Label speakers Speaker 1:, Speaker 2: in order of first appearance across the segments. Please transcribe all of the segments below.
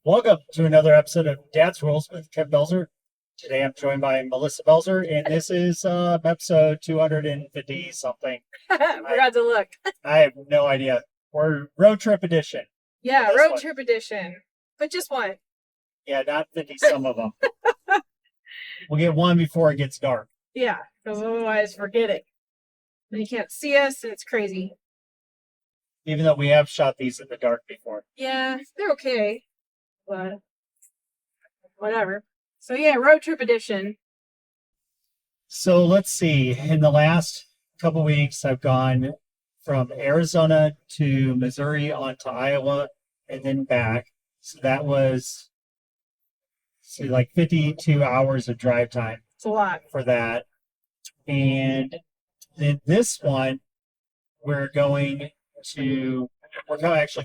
Speaker 1: Welcome to another episode of Dad's Rules with Kev Belzer. Today I'm joined by Melissa Belzer, and this is episode 250 something.
Speaker 2: Forgot to look.
Speaker 1: I have no idea. We're road trip edition.
Speaker 2: Yeah,
Speaker 1: This
Speaker 2: road
Speaker 1: one.
Speaker 2: trip edition. But just one.
Speaker 1: Yeah, not 50 some of them. We'll get one before it gets dark.
Speaker 2: Yeah, because otherwise forget it. And you can't see us, and it's crazy.
Speaker 1: Even though we have shot these in the dark before.
Speaker 2: Yeah, they're okay. But whatever. So yeah, road trip edition.
Speaker 1: So let's see. In the last couple weeks, I've gone from Arizona to Missouri onto Iowa and then back. So that was like 52 hours of drive time
Speaker 2: It's a lot.
Speaker 1: for that. And then this one, we're actually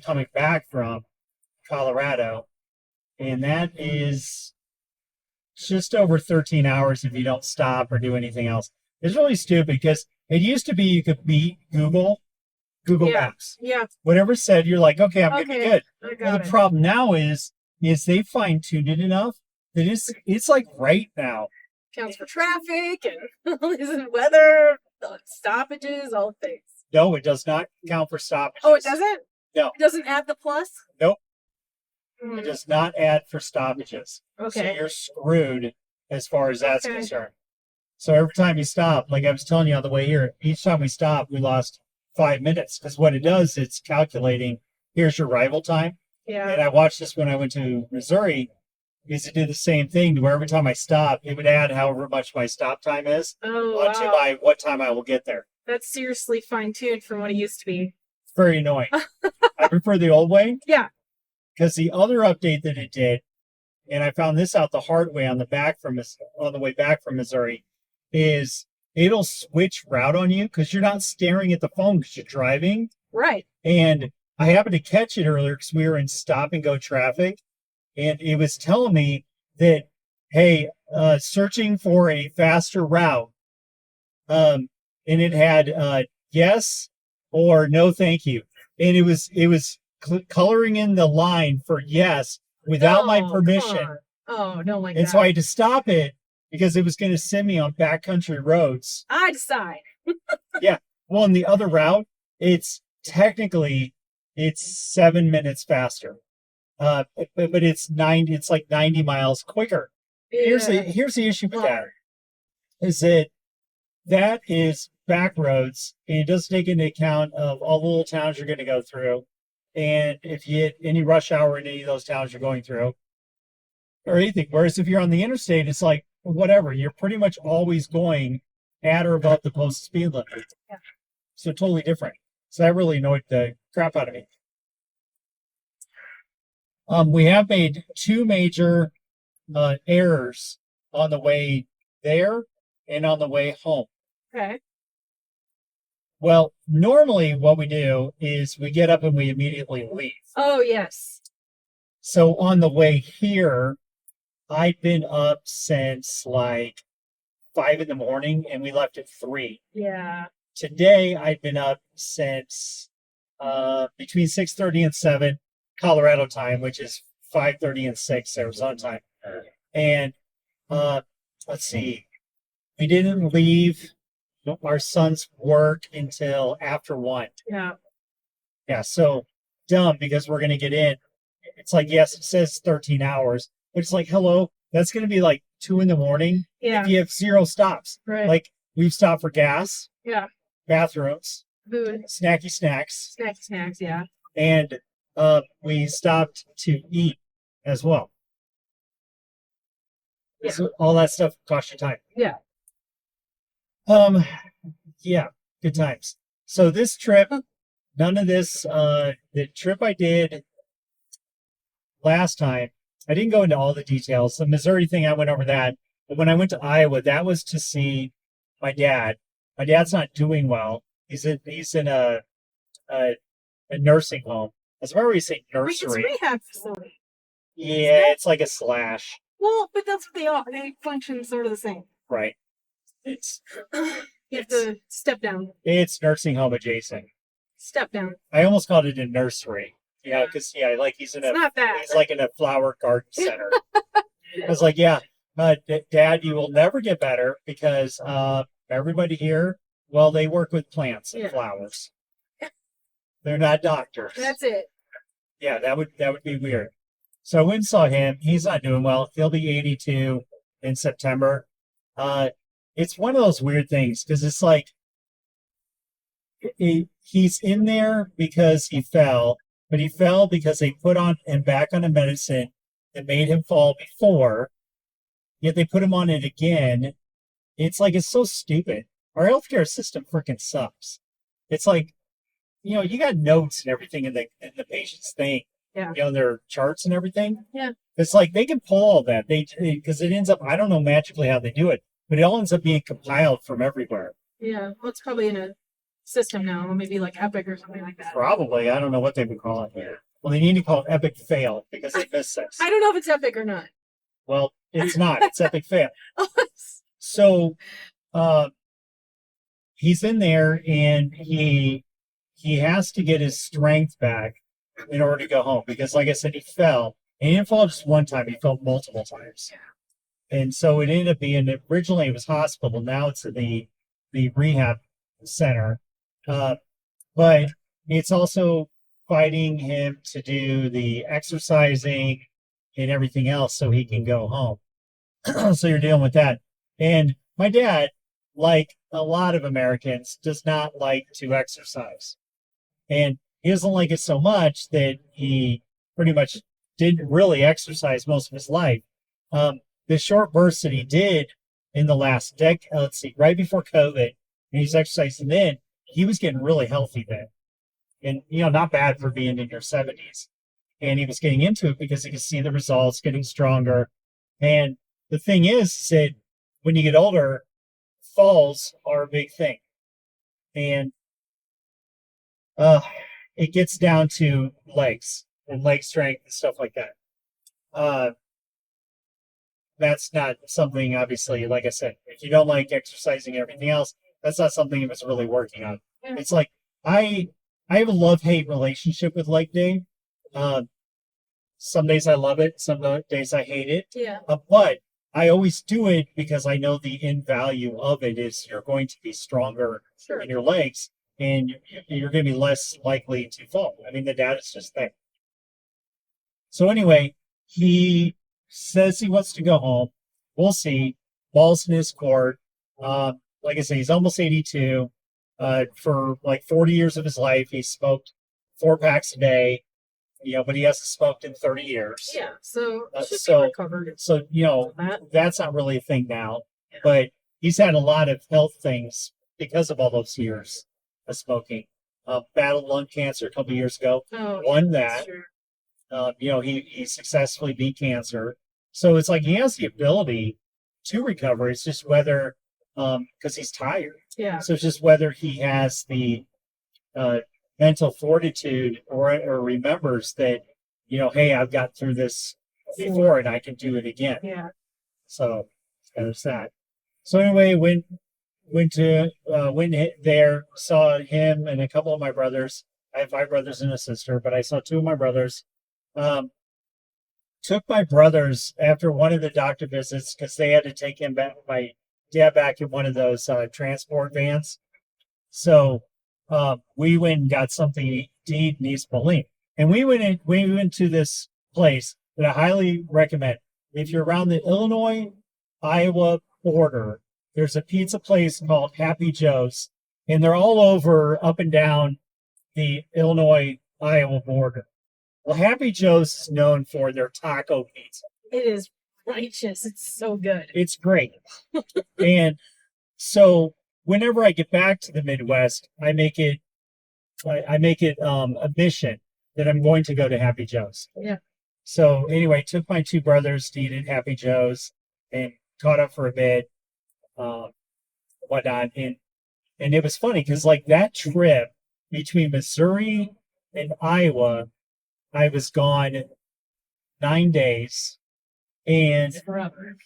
Speaker 1: coming back from Colorado. And that is just over 13 hours if you don't stop or do anything else. It's really stupid because it used to be you could beat Google Maps.
Speaker 2: Yeah,
Speaker 1: Whatever said, you're like, okay, I'm going to be good.
Speaker 2: I
Speaker 1: Well,
Speaker 2: got
Speaker 1: the
Speaker 2: it.
Speaker 1: problem now is they fine-tuned it enough that it's like right now.
Speaker 2: Counts for traffic and weather, stoppages, all things.
Speaker 1: No, it does not count for stoppages.
Speaker 2: Oh, it doesn't?
Speaker 1: No.
Speaker 2: It doesn't add the plus?
Speaker 1: Nope.
Speaker 2: Hmm.
Speaker 1: It does not add for stoppages.
Speaker 2: Okay.
Speaker 1: So you're screwed as far as that's
Speaker 2: Okay.
Speaker 1: concerned. So every time you stop, like I was telling you on the way here, each time we stopped, we lost 5 minutes because what it does, it's calculating, here's your arrival time.
Speaker 2: Yeah.
Speaker 1: And I watched this when I went to Missouri, is it did the same thing to where every time I stop, it would add however much my stop time is
Speaker 2: Oh,
Speaker 1: onto
Speaker 2: wow.
Speaker 1: what time I will get there.
Speaker 2: That's seriously fine-tuned from what it used to be.
Speaker 1: It's very annoying. I prefer the old way.
Speaker 2: Yeah.
Speaker 1: Because the other update that it did, and I found this out the hard way on the way back from Missouri, is it'll switch route on you because you're not staring at the phone because you're driving.
Speaker 2: Right.
Speaker 1: And I happened to catch it earlier because we were in stop and go traffic, and it was telling me that, hey, searching for a faster route, and it had yes or no, thank you, and it was coloring in the line for yes without my permission.
Speaker 2: Oh, don't like
Speaker 1: And
Speaker 2: that.
Speaker 1: so I had to stop it because it was going to send me on backcountry roads.
Speaker 2: I decide.
Speaker 1: Well, in the other route, it's 7 minutes faster. But it's like 90 miles quicker. Here's
Speaker 2: Yeah.
Speaker 1: the issue with that, is that is back roads, and it doesn't take into account of all the little towns you're going to go through. And if you hit any rush hour in any of those towns you're going through, or anything. Whereas if you're on the interstate, it's like, whatever, you're pretty much always going at or above the posted speed limit.
Speaker 2: Yeah.
Speaker 1: So totally different. So that really annoyed the crap out of me. We have made two major errors on the way there and on the way home.
Speaker 2: Okay.
Speaker 1: Well, normally what we do is we get up and we immediately leave.
Speaker 2: Oh, yes.
Speaker 1: So on the way here, I'd been up since like 5 in the morning and we left at 3.
Speaker 2: Yeah.
Speaker 1: Today, I'd been up since between 6:30 and 7 Colorado time, which is 5:30 and 6 Arizona time. And let's see, we didn't leave our son's work until after 1.
Speaker 2: Yeah.
Speaker 1: Yeah, so dumb because we're going to get in. It's like, yes, it says 13 hours, but it's like, hello, that's going to be like 2 in the morning
Speaker 2: Yeah.
Speaker 1: if you have 0 stops.
Speaker 2: Right.
Speaker 1: Like, we've stopped for gas,
Speaker 2: Yeah.
Speaker 1: bathrooms,
Speaker 2: Food.
Speaker 1: snacky snacks,
Speaker 2: Snacks, yeah.
Speaker 1: and we stopped to eat as well.
Speaker 2: Yeah.
Speaker 1: So all that stuff costs you time.
Speaker 2: Yeah.
Speaker 1: Yeah, good times. So this trip, none of this, the trip I did last time, I didn't go into all the details. The Missouri thing, I went over that. But when I went to Iowa, that was to see my dad. My dad's not doing well. He's in a nursing home. That's why we say
Speaker 2: It's
Speaker 1: nursery.
Speaker 2: rehab facility.
Speaker 1: Yeah, it's like a slash.
Speaker 2: Well, but that's what they are. They function sort of the same.
Speaker 1: Right. It's
Speaker 2: You have to step down.
Speaker 1: nursing home adjacent.
Speaker 2: Step down.
Speaker 1: I almost called it a nursery. Yeah, because like he's
Speaker 2: It's not that.
Speaker 1: he's like in a flower garden center. I was like, yeah, Dad, you will never get better because everybody here, well, they work with plants and flowers. They're not doctors.
Speaker 2: That's it.
Speaker 1: Yeah, that would be weird. So I went and saw him. He's not doing well. He'll be 82 in September. Uh, it's one of those weird things because it's like he's in there because he fell, but he fell because they put on him back on a medicine that made him fall before. Yet they put him on it again. It's like it's so stupid. Our healthcare system freaking sucks. It's like, you got notes and everything in the patient's thing.
Speaker 2: Yeah.
Speaker 1: Their charts and everything.
Speaker 2: Yeah.
Speaker 1: It's like they can pull all that. Because it ends up, I don't know magically how they do it, but it all ends up being compiled from everywhere.
Speaker 2: Yeah. Well, it's probably in a system now, maybe like Epic or something like that.
Speaker 1: Probably. I don't know what they would call it here. Well, they need to call it Epic Fail because they missed this.
Speaker 2: I don't know if it's Epic or not.
Speaker 1: Well, it's not. It's Epic Fail. So, he's in there and he has to get his strength back in order to go home because, like I said, he fell. And he didn't fall just one time; he fell multiple times. And so it ended up being originally it was hospital. Now it's at the rehab center. But it's also fighting him to do the exercising and everything else so he can go home. So you're dealing with that. And my dad, like a lot of Americans, does not like to exercise. And he doesn't like it so much that he pretty much didn't really exercise most of his life. The short bursts that he did in the last decade, let's see, right before COVID, and he's exercising then, he was getting really healthy then. And, not bad for being in your 70s. And he was getting into it because he could see the results, getting stronger. And the thing is that when you get older, falls are a big thing. And it gets down to legs and leg strength and stuff like that. That's not something, obviously, like I said, if you don't like exercising and everything else, that's not something he was really working on.
Speaker 2: Yeah.
Speaker 1: It's like, I have a love-hate relationship with leg day. Some days I love it, some days I hate it.
Speaker 2: Yeah.
Speaker 1: But I always do it because I know the end value of it is you're going to be stronger in your legs and you're going to be less likely to fall. I mean, the data is just there. So anyway, he says he wants to go home. We'll see. Ball's in his court. Like I say, he's almost 82. For like 40 years of his life, he smoked 4 packs a day. But he hasn't smoked in 30 years.
Speaker 2: Yeah, so be recovered.
Speaker 1: So that's not really a thing now. Yeah. But he's had a lot of health things because of all those years of smoking. Battled lung cancer a couple of years ago. Won that. He successfully beat cancer. So it's like he has the ability to recover. It's just whether, because he's tired.
Speaker 2: Yeah.
Speaker 1: So it's just whether he has the mental fortitude or remembers that, hey, I've got through this before and I can do it again.
Speaker 2: Yeah.
Speaker 1: So there's that. So anyway, went there, saw him and a couple of my brothers. I have 5 brothers and a sister, but I saw 2 of my brothers. Took my brothers after one of the doctor visits because they had to take my dad back in one of those transport vans. So we went and got something to eat in East Moline. And we went to this place that I highly recommend. If you're around the Illinois-Iowa border, there's a pizza place called Happy Joe's, and they're all over up and down the Illinois-Iowa border. Well, Happy Joe's is known for their taco pizza.
Speaker 2: It is righteous. It's so good.
Speaker 1: It's great. And so whenever I get back to the Midwest, I make it a mission that I'm going to go to Happy Joe's.
Speaker 2: Yeah.
Speaker 1: So anyway, took my 2 brothers to eat at Happy Joe's and caught up for a bit, whatnot. And it was funny because like that trip between Missouri and Iowa, I was gone 9 days. And
Speaker 2: forever.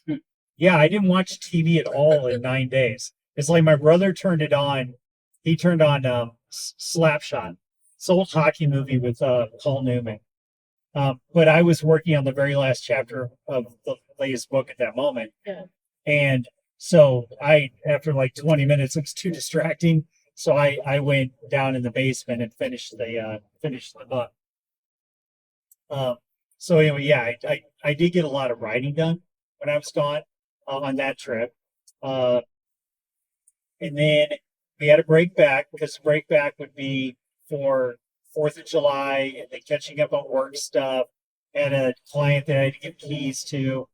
Speaker 1: Yeah, I didn't watch TV at all in 9 days. It's like my brother turned it on. He turned on Slapshot. It's an old hockey movie with Paul Newman. But I was working on the very last chapter of the latest book at that moment.
Speaker 2: Yeah.
Speaker 1: And so after like 20 minutes, it was too distracting. So I went down in the basement and finished the book. So anyway, yeah, I did get a lot of writing done when I was gone on that trip. Uh, and then we had a break back because the break back would be for 4th of July and then catching up on work stuff. Had a client that I had to give keys to.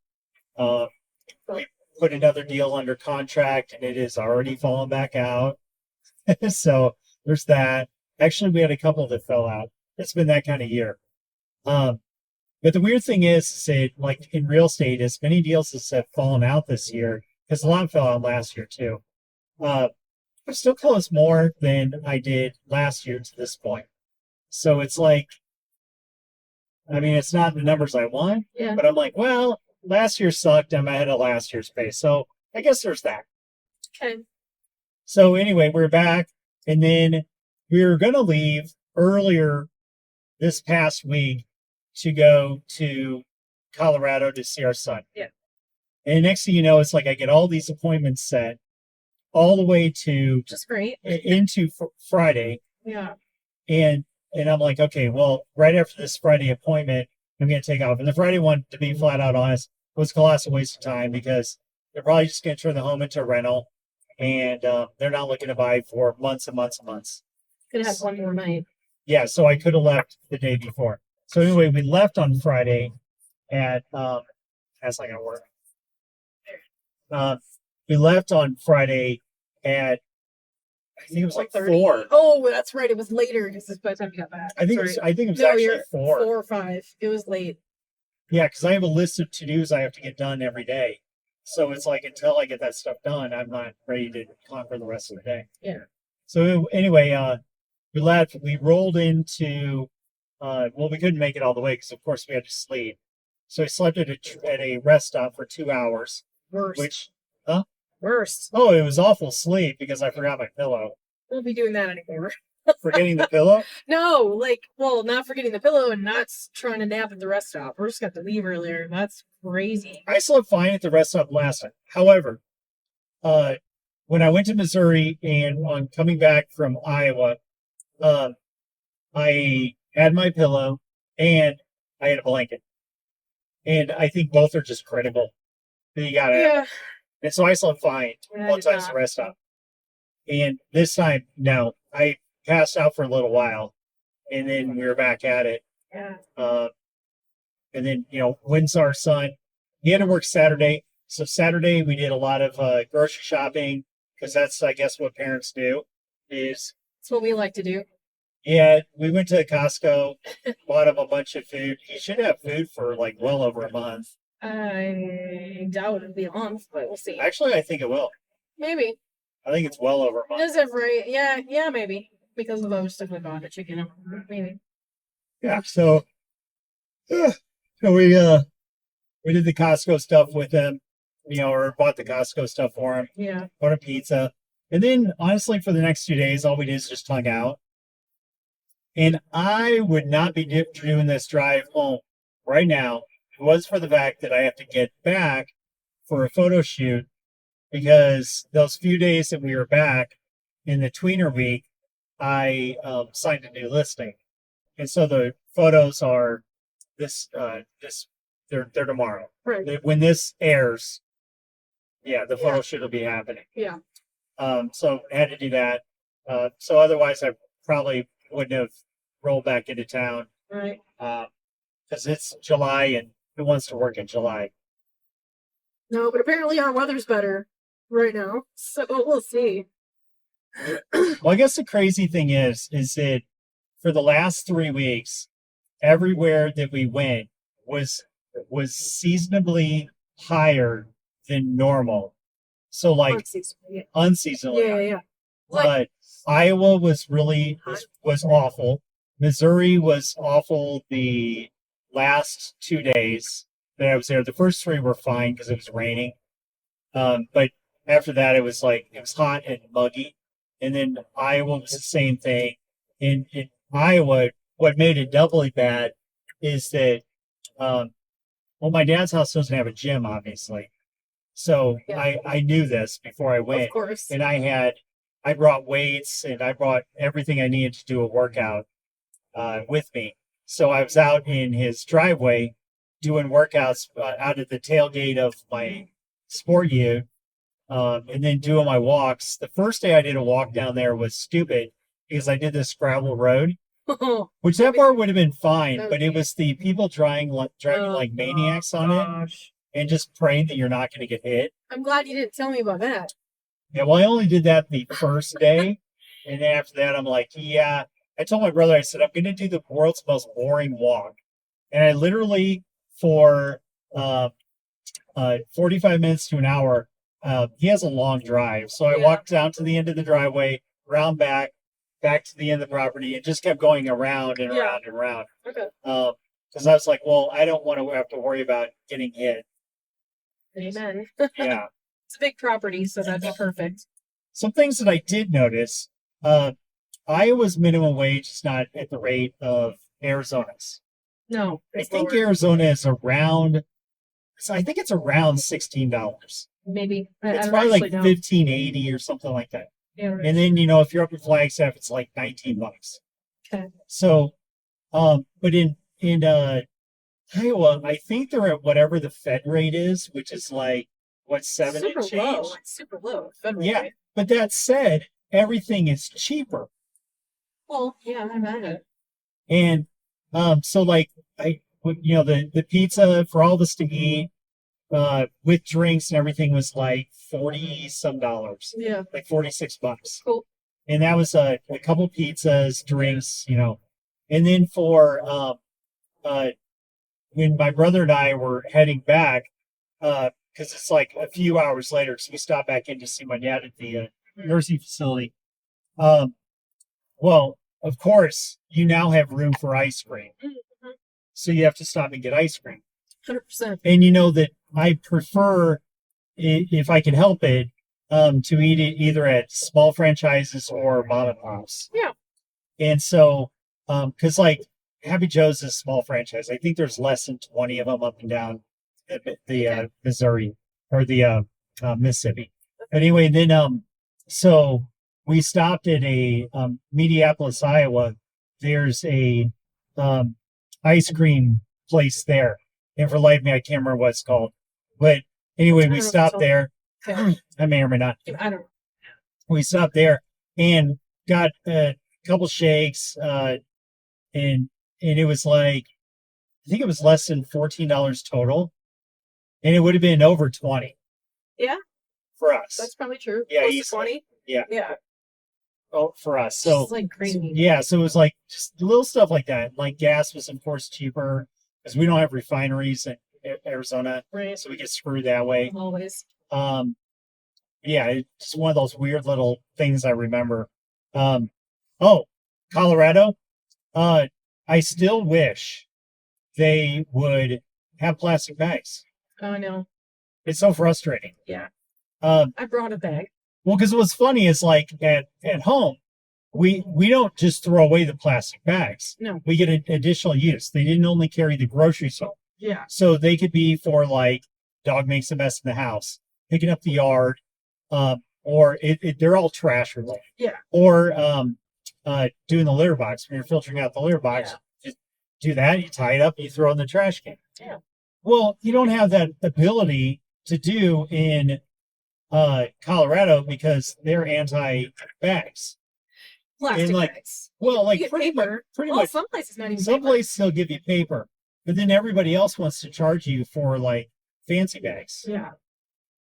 Speaker 1: We put another deal under contract and it is already fallen back out. So there's that. Actually, we had a couple that fell out. It's been that kind of year. But the weird thing is that, like in real estate, as many deals as have fallen out this year, because a lot fell out last year too. I still closed more than I did last year to this point. So it's like, I mean, it's not the numbers I want,
Speaker 2: Yeah.
Speaker 1: but I'm like, well, last year sucked. I'm ahead of last year's pace. So I guess there's that.
Speaker 2: Okay.
Speaker 1: So anyway, we're back. And then we were going to leave earlier this past week to go to Colorado to see our son.
Speaker 2: Yeah.
Speaker 1: And next thing you know, it's like I get all these appointments set all the way to
Speaker 2: Just great.
Speaker 1: into Friday.
Speaker 2: Yeah.
Speaker 1: And I'm like, okay, well, right after this Friday appointment, I'm going to take off. And the Friday one, to be flat out honest, was a colossal waste of time because they're probably just going to turn the home into a rental. And they're not looking to buy for months and months and months.
Speaker 2: Could have one more night.
Speaker 1: Yeah, so I could have left the day before. So anyway, we left on Friday at that's not gonna work. We left on Friday at I think it was like
Speaker 2: 4:30.
Speaker 1: 4.
Speaker 2: Oh, that's right. It was later because by the time we got back.
Speaker 1: I think
Speaker 2: Sorry.
Speaker 1: it was
Speaker 2: No,
Speaker 1: actually
Speaker 2: you're
Speaker 1: 4.
Speaker 2: 4 or 5. It was late.
Speaker 1: Yeah, because I have a list of to-dos I have to get done every day. So it's like until I get that stuff done, I'm not ready to conquer the rest of the day.
Speaker 2: Yeah.
Speaker 1: So anyway, we left. We rolled into well, we couldn't make it all the way because of course we had to sleep. So I slept at a rest stop for 2 hours.
Speaker 2: Worst.
Speaker 1: Which
Speaker 2: Worst.
Speaker 1: oh, it was awful sleep because I forgot my pillow.
Speaker 2: Won't be doing that anymore.
Speaker 1: Forgetting the pillow?
Speaker 2: No, not forgetting the pillow and not trying to nap at the rest stop. We're just got to leave earlier. That's crazy.
Speaker 1: I slept fine at the rest stop last time. However, when I went to Missouri and on coming back from Iowa, I had my pillow and I had a blanket. And I think both are just critical. You gotta
Speaker 2: Yeah.
Speaker 1: And so I slept fine
Speaker 2: Yeah,
Speaker 1: both times the rest stop. And this time, no, I passed out for a little while, and then we were back at it.
Speaker 2: Yeah.
Speaker 1: And then, when's our son? He had to work Saturday. So Saturday we did a lot of grocery shopping because that's, I guess, what parents do. That's
Speaker 2: what we like to do.
Speaker 1: Yeah, we went to Costco, bought him a bunch of food. He should have food for like well over a month.
Speaker 2: I doubt it'll be a month, but we'll see.
Speaker 1: Actually, I think it will.
Speaker 2: Maybe.
Speaker 1: I think it's well over a month.
Speaker 2: Is it right? Yeah, maybe. Because of other stuff we bought at chicken. Maybe.
Speaker 1: Yeah, so we did the Costco stuff with him, or bought the Costco stuff for him.
Speaker 2: Yeah.
Speaker 1: Bought a pizza. And then honestly for the next 2 days, all we did is just hung out. And I would not be doing this drive home right now if it was for the fact that I have to get back for a photo shoot because those few days that we were back in the tweener week, I signed a new listing. And so the photos are they're tomorrow.
Speaker 2: Right.
Speaker 1: When this airs, the photo shoot will be happening.
Speaker 2: Yeah.
Speaker 1: So I had to do that. So otherwise I probably wouldn't have rolled back into town.
Speaker 2: Right.
Speaker 1: Because it's July and who wants to work in July?
Speaker 2: No, but apparently our weather's better right now. So we'll see.
Speaker 1: Well, I guess the crazy thing is that for the last 3 weeks, everywhere that we went was seasonably higher than normal. So like unseasonably.
Speaker 2: Yeah.
Speaker 1: But Iowa was was awful. Missouri was awful the last 2 days that I was there. The first 3 were fine because it was raining. But after that, it was hot and muggy. And then Iowa was the same thing. And Iowa, what made it doubly bad is that, um, well, my dad's house doesn't have a gym, obviously. So
Speaker 2: Yeah.
Speaker 1: I knew this before I
Speaker 2: Of
Speaker 1: went.
Speaker 2: course.
Speaker 1: And I brought weights and I brought everything I needed to do a workout with me. So I was out in his driveway doing workouts out at the tailgate of my sport ute, and then doing my walks. The first day I did a walk down there was stupid because I did this gravel road, which that part would have been fine, but it was the people driving like maniacs on it and just praying that you're not going to get hit.
Speaker 2: I'm glad you didn't tell me about that.
Speaker 1: Yeah, well, I only did that the first day, and then after that, I'm like, yeah. I told my brother, I said, I'm going to do the world's most boring walk, and I literally for 45 minutes to an hour. He has a long drive, so I walked down to the end of the driveway, round back to the end of the property, and just kept going around and around and around.
Speaker 2: Okay.
Speaker 1: Because I was like, well, I don't want to have to worry about getting hit.
Speaker 2: Amen.
Speaker 1: Yeah.
Speaker 2: It's a big property, so that'd be perfect.
Speaker 1: Some things that I did notice, Iowa's minimum wage is not at the rate of Arizona's.
Speaker 2: No.
Speaker 1: I think Arizona is around, so I think it's around $16.
Speaker 2: Maybe.
Speaker 1: It's probably like $15.80 or something like that.
Speaker 2: Yeah, right.
Speaker 1: And then, if you're up in Flagstaff, it's like $19.
Speaker 2: Okay.
Speaker 1: So, but in Iowa, I think they're at whatever the Fed rate is, which is like, what, 7
Speaker 2: super
Speaker 1: and change?
Speaker 2: low. It's super low. Federal
Speaker 1: Yeah.
Speaker 2: rate.
Speaker 1: But that said, everything is cheaper.
Speaker 2: Well, yeah, I imagine.
Speaker 1: And so like the pizza for all of us to eat, with drinks and everything was like 40 some dollars.
Speaker 2: Yeah.
Speaker 1: Like $46.
Speaker 2: Cool.
Speaker 1: And that was a couple pizzas, drinks, And then for when my brother and I were heading back, because it's like a few hours later, so we stopped back in to see my dad at the nursing facility. Well, of course, you now have room for ice cream.
Speaker 2: Mm-hmm.
Speaker 1: So you have to stop and get ice cream.
Speaker 2: 100%.
Speaker 1: And you know that I prefer, if I can help it, to eat it either at small franchises or mom and pops.
Speaker 2: Yeah.
Speaker 1: And so, because like Happy Joe's is a small franchise. I think there's less than 20 of them up and down the Missouri or the Mississippi. But anyway, then so we stopped at a Minneapolis, Iowa. There's a ice cream place there. And for life of me, I can't remember what it's called. But anyway, we stopped there.
Speaker 2: Okay.
Speaker 1: I may or may not.
Speaker 2: I don't know.
Speaker 1: We stopped there and got a couple shakes, and it was like, I think it was less than $14 total, and it would have been over 20.
Speaker 2: Yeah,
Speaker 1: for us.
Speaker 2: that's probably true.
Speaker 1: Yeah,
Speaker 2: Close to
Speaker 1: he's
Speaker 2: 20.
Speaker 1: Yeah.
Speaker 2: Yeah.
Speaker 1: Oh, for us. So
Speaker 2: it's like crazy.
Speaker 1: Yeah, so it was like just little stuff like that. Like gas was of course cheaper because we don't have refineries in Arizona,
Speaker 2: Right.
Speaker 1: so we get screwed that way.
Speaker 2: Always.
Speaker 1: Yeah, it's just one of those weird little things I remember. Oh, Colorado. I still wish they would have plastic bags.
Speaker 2: Oh, I know.
Speaker 1: It's so frustrating.
Speaker 2: Yeah.
Speaker 1: I
Speaker 2: brought a bag.
Speaker 1: Well, because what's funny is like at home, we don't just throw away the plastic bags.
Speaker 2: No.
Speaker 1: We get an additional use. They didn't only carry the groceries home.
Speaker 2: Yeah.
Speaker 1: So they could be for like dog makes a mess in the house, picking up the yard, or they're all trash related.
Speaker 2: Yeah.
Speaker 1: Or doing the litter box. When you're filtering out the litter box, just do that, you tie it up, you throw it in the trash can.
Speaker 2: Yeah.
Speaker 1: Well, you don't have that ability to do in Colorado because they're anti-bags.
Speaker 2: Plastic
Speaker 1: like,
Speaker 2: bags.
Speaker 1: Well, like
Speaker 2: You get
Speaker 1: pretty
Speaker 2: paper.
Speaker 1: much.
Speaker 2: Well, some places not even
Speaker 1: Some
Speaker 2: paper.
Speaker 1: places they'll give you paper, but then everybody else wants to charge you for like fancy bags.
Speaker 2: Yeah.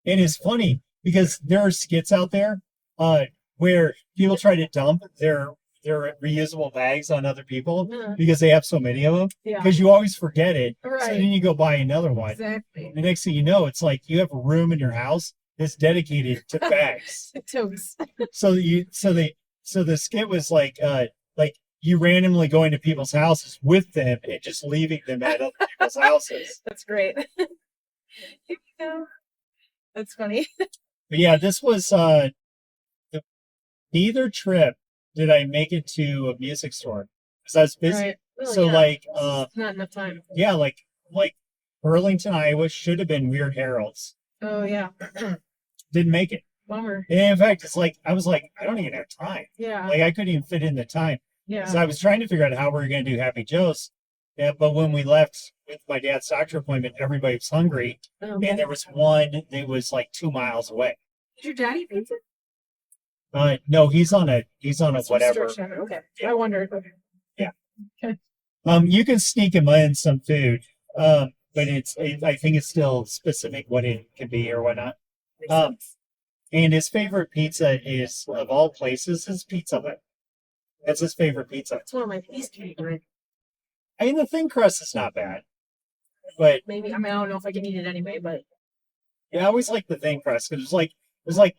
Speaker 1: And it's funny because there are skits out there where people try to dump their reusable bags on other people because they have so many of them.
Speaker 2: Yeah.
Speaker 1: Because you always forget it.
Speaker 2: Right.
Speaker 1: So then you go buy another one.
Speaker 2: Exactly.
Speaker 1: The next thing you know, it's like you have a room in your house that's dedicated to bags.
Speaker 2: Totes.
Speaker 1: So the skit was like you randomly going to people's houses with them and just leaving them at other people's houses.
Speaker 2: That's great. Here you go. That's funny.
Speaker 1: But yeah, this was neither trip did I make it to a music store. because I was busy.
Speaker 2: Right. Well,
Speaker 1: So
Speaker 2: yeah.
Speaker 1: like,
Speaker 2: Not enough time.
Speaker 1: yeah, like Burlington, Iowa should have been Weird Harold's.
Speaker 2: Oh yeah.
Speaker 1: Didn't make it.
Speaker 2: Bummer.
Speaker 1: And in fact, it's like I was like, I don't even have time.
Speaker 2: Yeah.
Speaker 1: Like I couldn't even fit in the time.
Speaker 2: Yeah.
Speaker 1: So I was trying to figure out how we were going to do Happy Joe's. Yeah, but when we left with my dad's doctor appointment, everybody was hungry,
Speaker 2: Oh,
Speaker 1: and there was one that was like 2 miles away.
Speaker 2: Did your daddy pizza?
Speaker 1: No, he's on a whatever.
Speaker 2: Okay. Yeah. I wondered.
Speaker 1: Yeah.
Speaker 2: Okay.
Speaker 1: You can sneak him in some food, but I think it's still specific what it can be or whatnot. And his favorite pizza is, of all places, his Pizza Hut. That's his favorite pizza.
Speaker 2: It's one of my least favorite.
Speaker 1: I mean, the thin crust is not bad, but
Speaker 2: Maybe I don't know if I can eat it anyway, but
Speaker 1: yeah, I always like the thin crust because it's like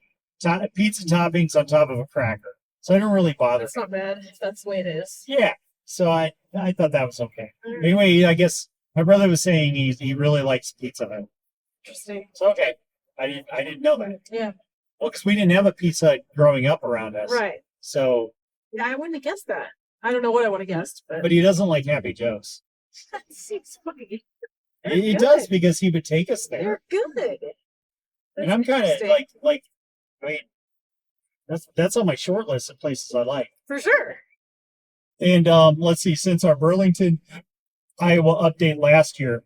Speaker 1: pizza toppings on top of a cracker, so I don't really bother.
Speaker 2: that's not bad if that's the way it is.
Speaker 1: Yeah, so I thought that was okay.
Speaker 2: Right.
Speaker 1: Anyway, I guess my brother was saying he really likes Pizza Hut.
Speaker 2: Interesting.
Speaker 1: So okay, I didn't know that.
Speaker 2: Yeah.
Speaker 1: Well, because we didn't have a Pizza Hut growing up around us,
Speaker 2: Right.
Speaker 1: so.
Speaker 2: Yeah, I wouldn't have guessed that. I don't know what I would have guessed,
Speaker 1: But he doesn't like Happy Joe's.
Speaker 2: that seems funny.
Speaker 1: He does because he would take us there.
Speaker 2: They're good.
Speaker 1: And I'm kind of
Speaker 2: interesting.
Speaker 1: like, I mean, that's on my short list of places I like.
Speaker 2: For sure.
Speaker 1: And let's see, since our Burlington, Iowa update last year,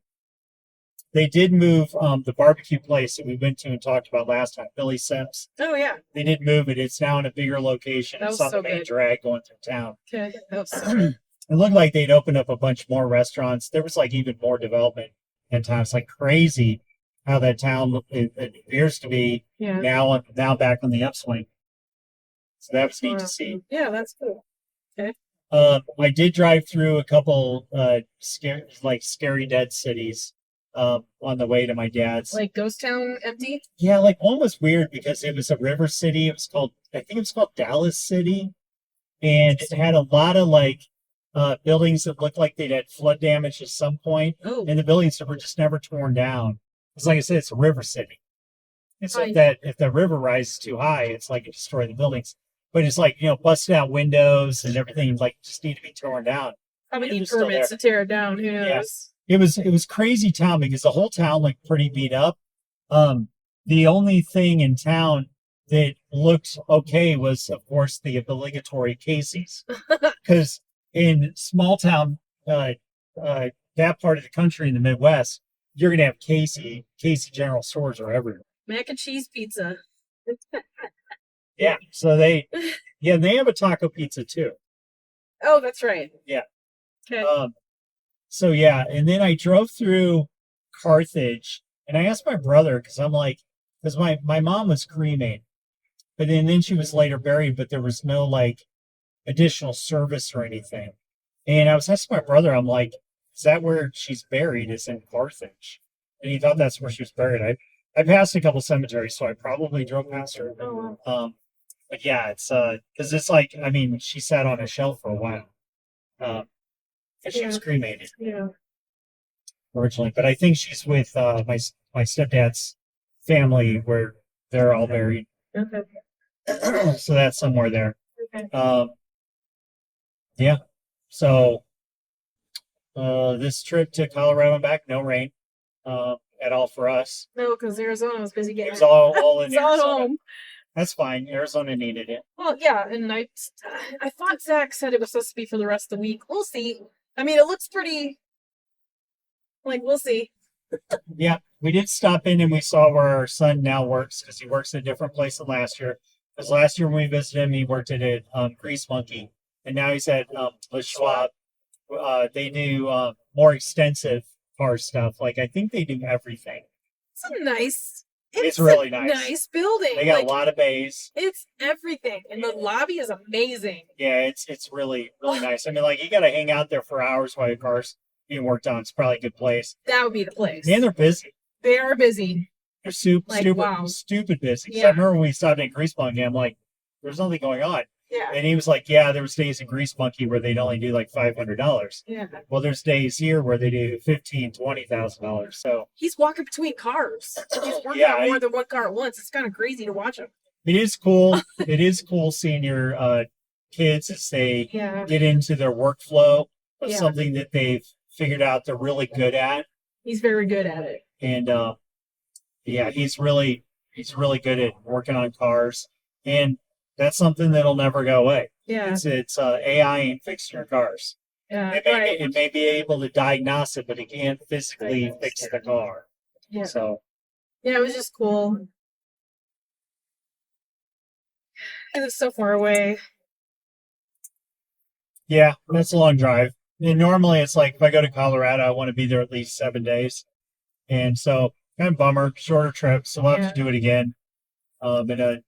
Speaker 1: they did move the barbecue place that we went to and talked about last time, Billy Sims.
Speaker 2: Oh yeah.
Speaker 1: They did move it. It's now in a bigger location.
Speaker 2: That
Speaker 1: It's
Speaker 2: was
Speaker 1: on
Speaker 2: so
Speaker 1: the main
Speaker 2: good.
Speaker 1: drag going through town.
Speaker 2: Okay. That was so good.
Speaker 1: It looked like they'd opened up a bunch more restaurants. There was like even more development in town. It's like crazy how that town it appears to be
Speaker 2: Yeah.
Speaker 1: now back on the upswing. So that was neat
Speaker 2: Wow.
Speaker 1: to see.
Speaker 2: Yeah, that's cool.
Speaker 1: I did drive through a couple scary dead cities on the way to my dad's.
Speaker 2: Like Ghost Town empty?
Speaker 1: Yeah, like one was weird because it was a river city. I think it was called Dallas City, and it had a lot of like buildings that looked like they'd had flood damage at some point,
Speaker 2: Oh.
Speaker 1: and the buildings were just never torn down. Because, like I said, it's a river city. And so
Speaker 2: Right.
Speaker 1: if the river rises too high, it's like it destroyed the buildings. But it's like, busted out windows and everything like just need to be torn down.
Speaker 2: Probably
Speaker 1: It
Speaker 2: need
Speaker 1: was still
Speaker 2: permits to tear it down. Who knows?
Speaker 1: It was crazy town because the whole town looked pretty beat up. The only thing in town that looked okay was, of course, the obligatory Casey's. Because in small town, that part of the country in the Midwest, you're gonna have Casey General Stores are everywhere.
Speaker 2: Mac and cheese pizza.
Speaker 1: Yeah, so they have a taco pizza too.
Speaker 2: Oh, that's right.
Speaker 1: Yeah.
Speaker 2: Okay.
Speaker 1: So yeah, and then I drove through Carthage, and I asked my brother because my mom was cremated, but then she was later buried, but there was no like additional service or anything. And I was asking my brother, I'm like, is that where she's buried? Is in Carthage? And he thought that's where she was buried. I passed a couple cemeteries, so I probably drove past her.
Speaker 2: Oh, wow.
Speaker 1: But yeah, it's because it's like, I mean, she sat on a shelf for a while. And she was cremated
Speaker 2: Yeah.
Speaker 1: originally, but I think she's with my stepdad's family where they're all buried.
Speaker 2: Okay.
Speaker 1: So that's somewhere there.
Speaker 2: Okay.
Speaker 1: Yeah. So this trip to Colorado and back, no rain at all for us.
Speaker 2: No, because Arizona was busy
Speaker 1: It
Speaker 2: getting
Speaker 1: was all in
Speaker 2: it's all at
Speaker 1: Arizona.
Speaker 2: home.
Speaker 1: That's fine. Arizona needed it.
Speaker 2: Well, yeah, and I thought Zach said it was supposed to be for the rest of the week. We'll see. I mean, it looks pretty. Like, we'll see.
Speaker 1: Yeah, we did stop in and we saw where our son now works because he works at a different place than last year. Because last year when we visited him, he worked at a Grease Monkey, and now he's at Le Schwab. They do more extensive car stuff. Like I think they do everything.
Speaker 2: It's a nice.
Speaker 1: It's really nice.
Speaker 2: Nice building.
Speaker 1: They got a lot of bays.
Speaker 2: It's everything, and the lobby is amazing.
Speaker 1: Yeah, it's really nice. I mean, like you got to hang out there for hours while your car's being worked on. It's probably a good place.
Speaker 2: That would be the place.
Speaker 1: And they're busy.
Speaker 2: They are busy.
Speaker 1: They're
Speaker 2: Like,
Speaker 1: stupid,
Speaker 2: wow.
Speaker 1: stupid busy. 'Cause
Speaker 2: Yeah.
Speaker 1: I remember when we stopped at Grease Monkey, I'm like, there's nothing going on.
Speaker 2: Yeah.
Speaker 1: And he was like, yeah, there was days in Grease Monkey where they'd only do like $500.
Speaker 2: Yeah.
Speaker 1: Well, there's days here where they do $15,000, $20,000. So
Speaker 2: He's walking between cars. He's working
Speaker 1: Yeah,
Speaker 2: on more than one car at once. It's kind of crazy to watch him.
Speaker 1: it is cool. It is cool seeing your kids as they
Speaker 2: Yeah.
Speaker 1: get into their workflow of
Speaker 2: Yeah.
Speaker 1: something that they've figured out they're really good at.
Speaker 2: He's very good at it.
Speaker 1: And yeah, he's really good at working on cars, and that's something that'll never go away.
Speaker 2: Yeah.
Speaker 1: It's AI ain't fixing your cars.
Speaker 2: Yeah.
Speaker 1: It may be able to diagnose it, but it can't physically fix the car.
Speaker 2: Yeah.
Speaker 1: So
Speaker 2: yeah, it was just cool. It was so far away.
Speaker 1: yeah, that's a long drive. And normally it's like if I go to Colorado, I want to be there at least 7 days. And so kind of bummer, shorter trip. So we'll have to do it again. In a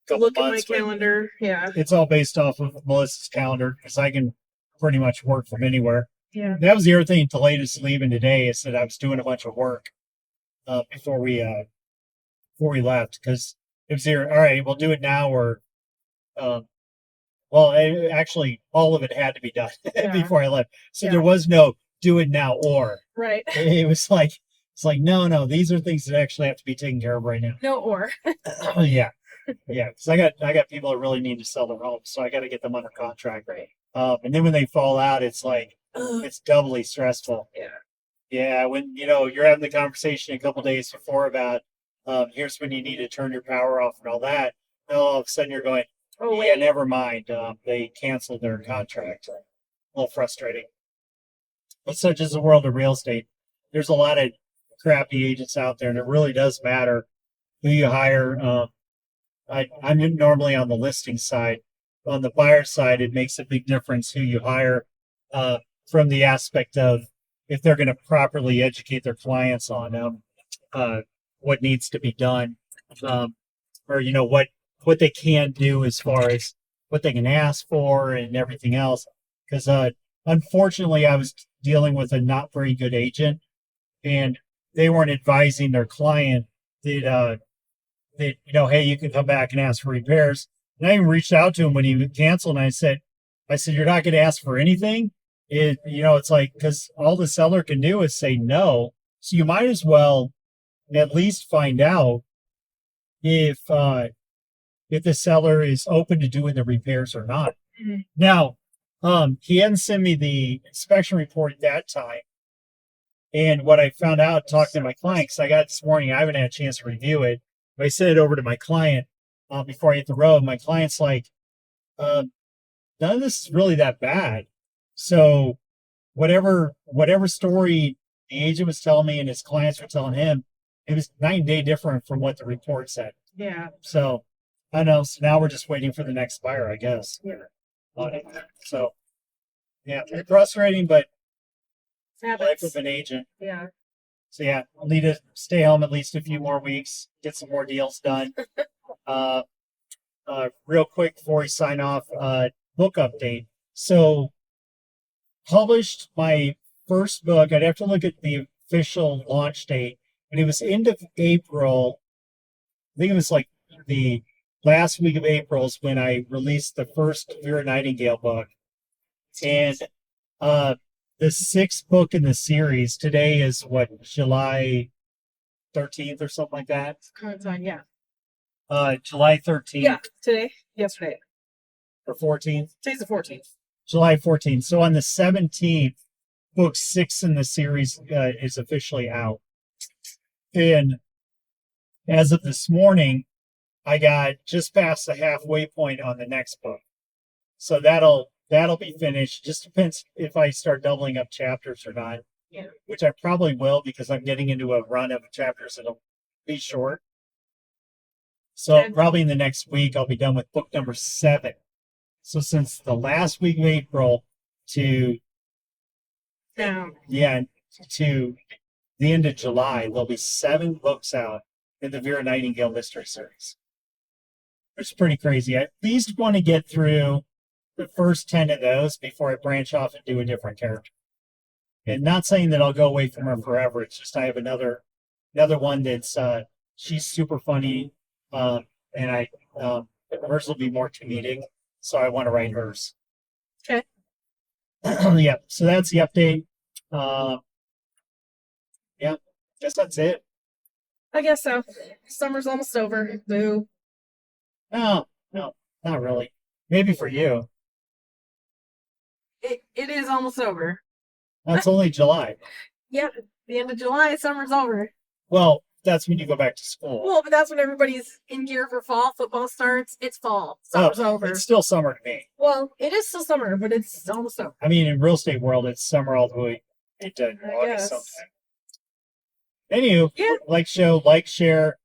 Speaker 1: couple
Speaker 2: Look
Speaker 1: months.
Speaker 2: at my calendar. Yeah.
Speaker 1: It's all based off of Melissa's calendar because I can pretty much work from anywhere.
Speaker 2: Yeah.
Speaker 1: That was the other thing delayed us leaving today is that I was doing a bunch of work before we left because it was either all right, we'll do it now or actually all of it had to be done before I left. So there was no do it now or
Speaker 2: right.
Speaker 1: It was like no, these are things that actually have to be taken care of right now.
Speaker 2: No or.
Speaker 1: Yeah. Yeah, because I got people that really need to sell their homes, so I got to get them under contract.
Speaker 2: Right.
Speaker 1: And then when they fall out, it's like it's doubly stressful.
Speaker 2: Yeah.
Speaker 1: Yeah, when you're having the conversation a couple days before about here's when you need to turn your power off and all that. And all of a sudden you're going, oh yeah, never mind. They canceled their contract. A little frustrating. But such is the world of real estate. There's a lot of crappy agents out there, and it really does matter who you hire. I'm normally on the listing side. On the buyer side, it makes a big difference who you hire from the aspect of if they're going to properly educate their clients on what needs to be done, or what they can do as far as what they can ask for and everything else. Because unfortunately, I was dealing with a not very good agent, and they weren't advising their client that hey, you can come back and ask for repairs. And I even reached out to him when he canceled, and I said, you're not going to ask for anything. It's like because all the seller can do is say no. So you might as well at least find out if the seller is open to doing the repairs or not.
Speaker 2: Mm-hmm.
Speaker 1: Now, he hadn't sent me the inspection report at that time. And what I found out talking to my client, because I got it this morning, I haven't had a chance to review it. But I sent it over to my client before I hit the road. My client's like, none of this is really that bad. So whatever story the agent was telling me and his clients were telling him, it was night and day different from what the report said.
Speaker 2: Yeah.
Speaker 1: So I don't know. So now we're just waiting for the next buyer, I guess.
Speaker 2: Yeah.
Speaker 1: On it. So yeah, frustrating, but
Speaker 2: Habits.
Speaker 1: life of an agent.
Speaker 2: Yeah.
Speaker 1: So yeah, I'll need to stay home at least a few more weeks, get some more deals done. Real quick before we sign off, book update. So published my first book. I'd have to look at the official launch date, but it was end of April. I think it was like the last week of April is when I released the first Vera Nightingale book. And the sixth book in the series today is what, July 13th or something like that?
Speaker 2: Current time, yeah.
Speaker 1: July 13th.
Speaker 2: Yeah, yesterday.
Speaker 1: Or 14th?
Speaker 2: Today's the 14th.
Speaker 1: July 14th. So on the 17th, book 6 in the series is officially out. And as of this morning, I got just past the halfway point on the next book. So that'll be finished. Just depends if I start doubling up chapters or not.
Speaker 2: Yeah.
Speaker 1: Which I probably will because I'm getting into a run of chapters that'll be short. So probably in the next week, I'll be done with book number 7. So since the last week of April to to the end of July, there'll be 7 books out in the Vera Nightingale Mystery Series. It's pretty crazy. I at least want to get through the first 10 of those before I branch off and do a different character. And not saying that I'll go away from her forever. It's just I have another one that's she's super funny, and hers will be more comedic, so I want to write hers.
Speaker 2: Okay.
Speaker 1: Yeah. So that's the update. Yeah. Guess that's it.
Speaker 2: I guess so. Summer's almost over. Boo.
Speaker 1: No, not really. Maybe for you.
Speaker 2: it is almost over.
Speaker 1: That's only July.
Speaker 2: Yep, the end of July, summer's over.
Speaker 1: Well, that's when you go back to school.
Speaker 2: Well, but that's when everybody's in gear for fall. Football starts. It's fall. Summer's over.
Speaker 1: It's still summer to me.
Speaker 2: Well, it is still summer, but it's almost over.
Speaker 1: I mean, in real estate world, it's summer all the way into
Speaker 2: I
Speaker 1: August
Speaker 2: guess.
Speaker 1: sometime. Anywho,
Speaker 2: Yeah.
Speaker 1: like show, like, share,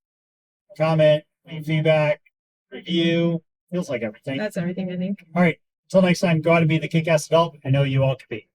Speaker 1: comment, leave feedback, review. Feels like everything.
Speaker 2: That's everything, I think.
Speaker 1: All right. Until next time, go out and be the kick-ass adult I know you all can be.